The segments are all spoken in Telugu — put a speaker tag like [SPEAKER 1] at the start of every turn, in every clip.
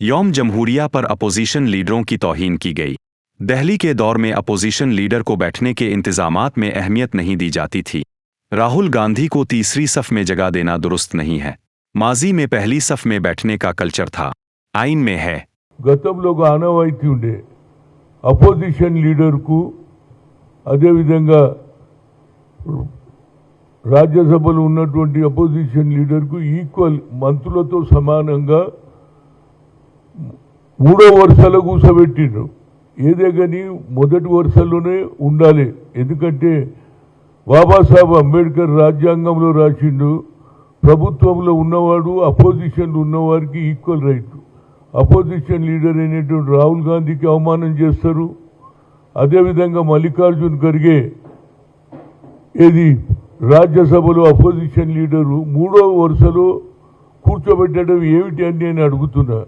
[SPEAKER 1] यौम जमहूरिया पर अपोजिशन लीडरों की तौहीन की गई। दिल्ली के दौर में अपोजिशन लीडर को बैठने के इंतजामात में अहमियत नहीं दी जाती थी। राहुल गांधी को तीसरी सफ में जगह देना दुरुस्त नहीं है। माजी में पहली सफ में बैठने का कल्चर था, आइन में है।
[SPEAKER 2] గతంలో ఆనవాయితీ ఉండే అపోజిషన్ లీడర్కు అదేవిధంగా రాజ్యసభలో ఉన్నటువంటి అపోజిషన్ లీడర్కు ఈక్వల్ మంత్రులతో సమానంగా మూడో వరుసలో కూర్చోబెట్టిండ్రు. ఏదే కానీ మొదటి వరుసలోనే ఉండాలి. ఎందుకంటే బాబాసాహెబ్ అంబేద్కర్ రాజ్యాంగంలో రాసిండు, ప్రభుత్వంలో ఉన్నవాడు అపోజిషన్లో ఉన్నవారికి ఈక్వల్ రైట్. అపోజిషన్ లీడర్ అయినటువంటి రాహుల్ గాంధీకి అవమానం చేస్తారు. అదేవిధంగా మల్లికార్జున్ ఖర్గే ఏది రాజ్యసభలో అపోజిషన్ లీడరు మూడో వరుసలో కూర్చోబెట్టడం ఏమిటి అని నేను అడుగుతున్నా.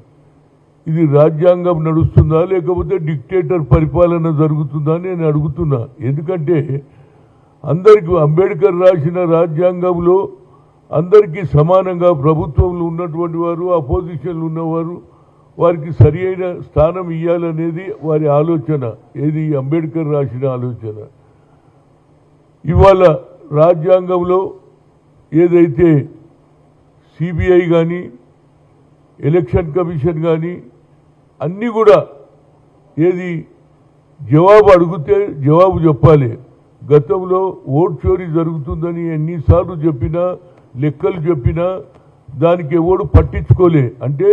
[SPEAKER 2] ఇది రాజ్యాంగం నడుస్తుందా లేకపోతే డిక్టేటర్ పరిపాలన జరుగుతుందా అని నేను అడుగుతున్నా. ఎందుకంటే అందరికీ అంబేద్కర్ రాసిన రాజ్యాంగంలో అందరికీ సమానంగా ప్రభుత్వంలో ఉన్నటువంటి వారు అపోజిషన్లో ఉన్నవారు వారికి సరి అయిన స్థానం ఇవ్వాలనేది వారి ఆలోచన. ఏది అంబేద్కర్ రాసిన ఆలోచన. ఇవాళ రాజ్యాంగంలో ఏదైతే సిబిఐ కానీ ఎలక్షన్ కమిషన్ కానీ అన్నీ కూడా ఏది జవాబు అడిగితే జవాబు చెప్పాలి. గతంలో ఓట్ చోరీ జరుగుతుందని ఎన్నిసార్లు చెప్పినా లెక్కలు చెప్పినా దానికి ఎవడు పట్టించుకోలే. అంటే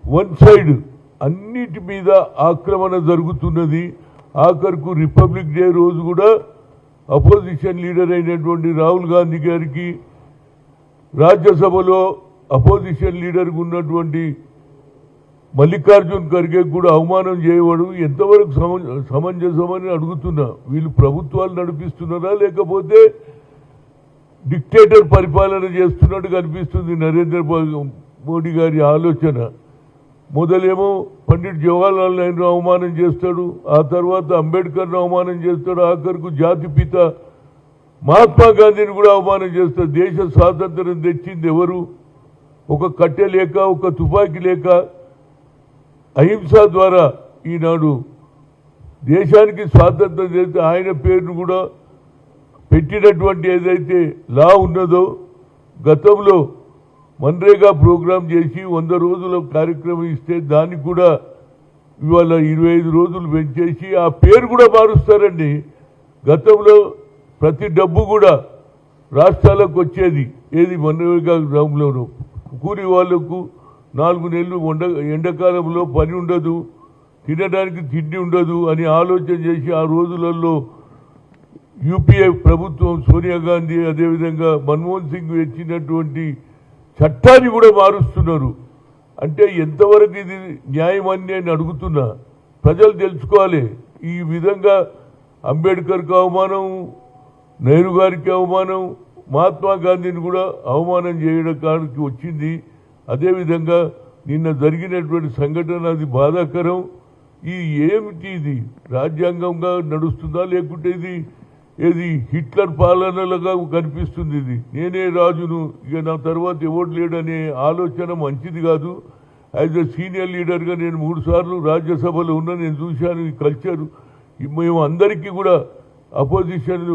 [SPEAKER 2] వన్ సైడ్ అన్నిటి మీద ఆక్రమణ జరుగుతున్నది. ఆఖరుకు రిపబ్లిక్ డే రోజు కూడా అపోజిషన్ లీడర్ అయినటువంటి రాహుల్ గాంధీ గారికి రాజ్యసభలో అపోజిషన్ లీడర్గా ఉన్నటువంటి మల్లికార్జున్ ఖర్గే కూడా అవమానం చేయవడం ఎంతవరకు సమంజసమని అడుగుతున్నా. వీళ్ళు ప్రభుత్వాలు నడిపిస్తున్నారా లేకపోతే డిక్టేటర్ పరిపాలన చేస్తున్నట్టు కనిపిస్తుంది నరేంద్ర మోడీ గారి ఆలోచన. మొదలేమో పండిట్ జవహర్లాల్ నెహ్రూ అవమానం చేస్తాడు, ఆ తర్వాత అంబేద్కర్ను అవమానం చేస్తాడు, ఆఖరుకు జాతిపిత మహాత్మా గాంధీని కూడా అవమానం చేస్తాడు. దేశ స్వాతంత్రం తెచ్చింది ఎవరు? ఒక కట్టె లేక ఒక తుపాకీ లేక అహింస ద్వారా ఈనాడు దేశానికి స్వాతంత్రం చేస్తే ఆయన పేరును కూడా పెట్టినటువంటి ఏదైతే లా ఉన్నదో గతంలో మన్రేగా ప్రోగ్రాం చేసి 100 రోజుల కార్యక్రమం ఇస్తే దానికి కూడా ఇవాళ 25 రోజులు పెంచేసి ఆ పేరు కూడా మారుస్తారండి. గతంలో ప్రతి డబ్బు కూడా రాష్ట్రాలకు వచ్చేది ఏది మన్రేగా గ్రామంలోనూ. కూలి వాళ్లకు 4 నెలలు ఎండాకాలంలో పని ఉండదు, తినడానికి తిండి ఉండదు అని ఆలోచన చేసి ఆ రోజులలో యూపీఏ ప్రభుత్వం సోనియా గాంధీ అదేవిధంగా మన్మోహన్ సింగ్ ఇచ్చినటువంటి చట్టాన్ని కూడా మారుస్తున్నారు. అంటే ఎంతవరకు ఇది న్యాయం అని నేను అడుగుతున్నా. ప్రజలు తెలుసుకోవాలి. ఈ విధంగా అంబేద్కర్కి అవమానం, నెహ్రూ గారికి అవమానం, మహాత్మా గాంధీని కూడా అవమానం చేయడానికి వచ్చింది. అదేవిధంగా నిన్న జరిగినటువంటి సంఘటన అది బాధాకరం. ఈ ఏమిటి ఇది రాజ్యాంగంగా నడుస్తుందా లేకుంటే ఇది ఏది హిట్లర్ పాలనలుగా కనిపిస్తుంది? ఇది నేనే రాజును, ఇక నా తర్వాత ఎవరు లేడనే ఆలోచన మంచిది కాదు. యాజ్ ఎ సీనియర్ లీడర్గా నేను 3 సార్లు రాజ్యసభలో ఉన్నా, నేను చూశాను ఈ కల్చరు. మేము అందరికీ కూడా అపోజిషన్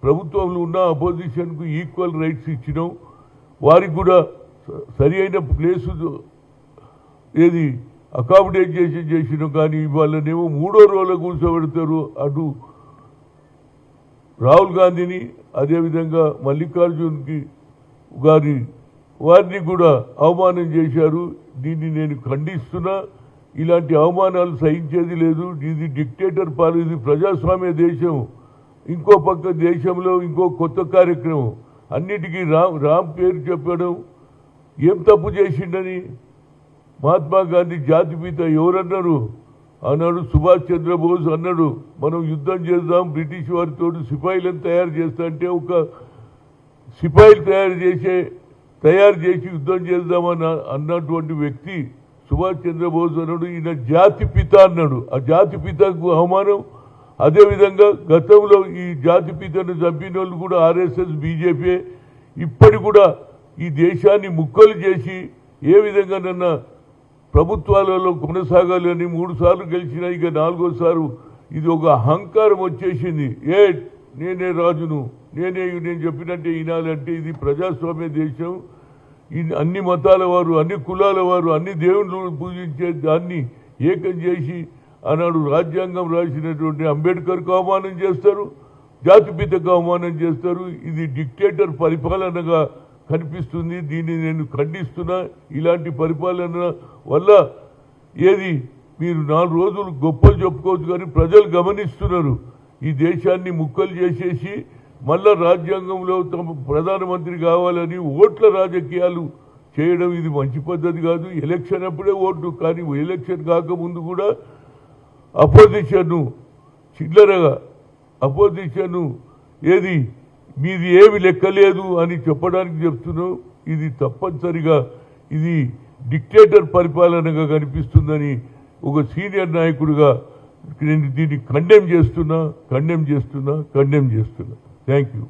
[SPEAKER 2] ప్రభుత్వంలో ఉన్న అపోజిషన్కు ఈక్వల్ రైట్స్ ఇచ్చినాం. వారికి కూడా సరి అయిన ప్లేసు ఏది అకామిడేట్ చేసినాం. కానీ వాళ్ళనేమో 3వ రోజులో కూర్చోబెడతారు. అటు రాహుల్ గాంధీని అదేవిధంగా మల్లికార్జున్కి వారిని కూడా అవమానం చేశారు. దీన్ని నేను ఖండిస్తున్నా. ఇలాంటి అవమానాలు సహించేది లేదు. ఇది డిక్టేటర్ పాలన, ఇది ప్రజాస్వామ్య దేశం. ఇంకో పక్క దేశంలో ఇంకో కొత్త కార్యక్రమం. అన్నిటికీ రామ్ పేరు చెప్పడం ఏం తప్పు చేసిండని మహాత్మా గాంధీ జాతిపిత ఎవరన్నారు? ఆనాడు సుభాష్ చంద్రబోస్ అన్నాడు, మనం యుద్ధం చేద్దాం బ్రిటిష్ వారితో, సిపాయిలను తయారు చేస్తా అంటే ఒక సిపాయిలు తయారు చేసి యుద్ధం చేద్దామని అన్నటువంటి వ్యక్తి సుభాష్ చంద్రబోస్ అన్నాడు. ఈయన జాతిపిత అన్నాడు. ఆ జాతిపితకు అవమానం. అదేవిధంగా గతంలో ఈ జాతిపితను చంపిన వాళ్ళు కూడా ఆర్ఎస్ఎస్ బీజేపీ. ఇప్పటి కూడా ఈ దేశాన్ని ముక్కలు చేసి ఏ విధంగా ప్రభుత్వాలలో కొనసాగాలని 3 సార్లు గెలిచినా ఇక 4వసారి ఇది ఒక అహంకారం వచ్చేసింది. నేనే రాజును, నేను చెప్పినట్టే వినాలంటే ఇది ప్రజాస్వామ్య దేశం. అన్ని మతాల వారు, అన్ని కులాల వారు, అన్ని దేవుళ్ళు పూజించే దాన్ని ఏకం చేసి ఆనాడు రాజ్యాంగం రాసినటువంటి అంబేద్కర్కు అవమానం చేస్తారు, జాతిపితకు అవమానం చేస్తారు. ఇది డిక్టేటర్ పరిపాలనగా కనిపిస్తుంది. దీన్ని నేను ఖండిస్తున్నా. ఇలాంటి పరిపాలన వల్ల మీరు 4 రోజులు గొప్పలు చెప్పుకోవచ్చు, కానీ ప్రజలు గమనిస్తున్నారు. ఈ దేశాన్ని ముక్కలు చేసేసి మళ్ళా రాజ్యాంగంలో తమ ప్రధానమంత్రి కావాలని ఓట్ల రాజకీయాలు చేయడం ఇది మంచి పద్ధతి కాదు. ఎలక్షన్ అప్పుడే ఓట్లు, కానీ ఎలక్షన్ కాకముందు కూడా అపోజిషన్ను చిల్లరగా మీది ఏమి లెక్కలేదు అని చెప్పడానికి చెప్తున్నావు. ఇది తప్పనిసరిగా ఇది డిక్టేటర్ పరిపాలనగా కనిపిస్తుందని ఒక సీనియర్ నాయకుడిగా నేను దీన్ని కండెమ్ చేస్తున్నా. Thank you.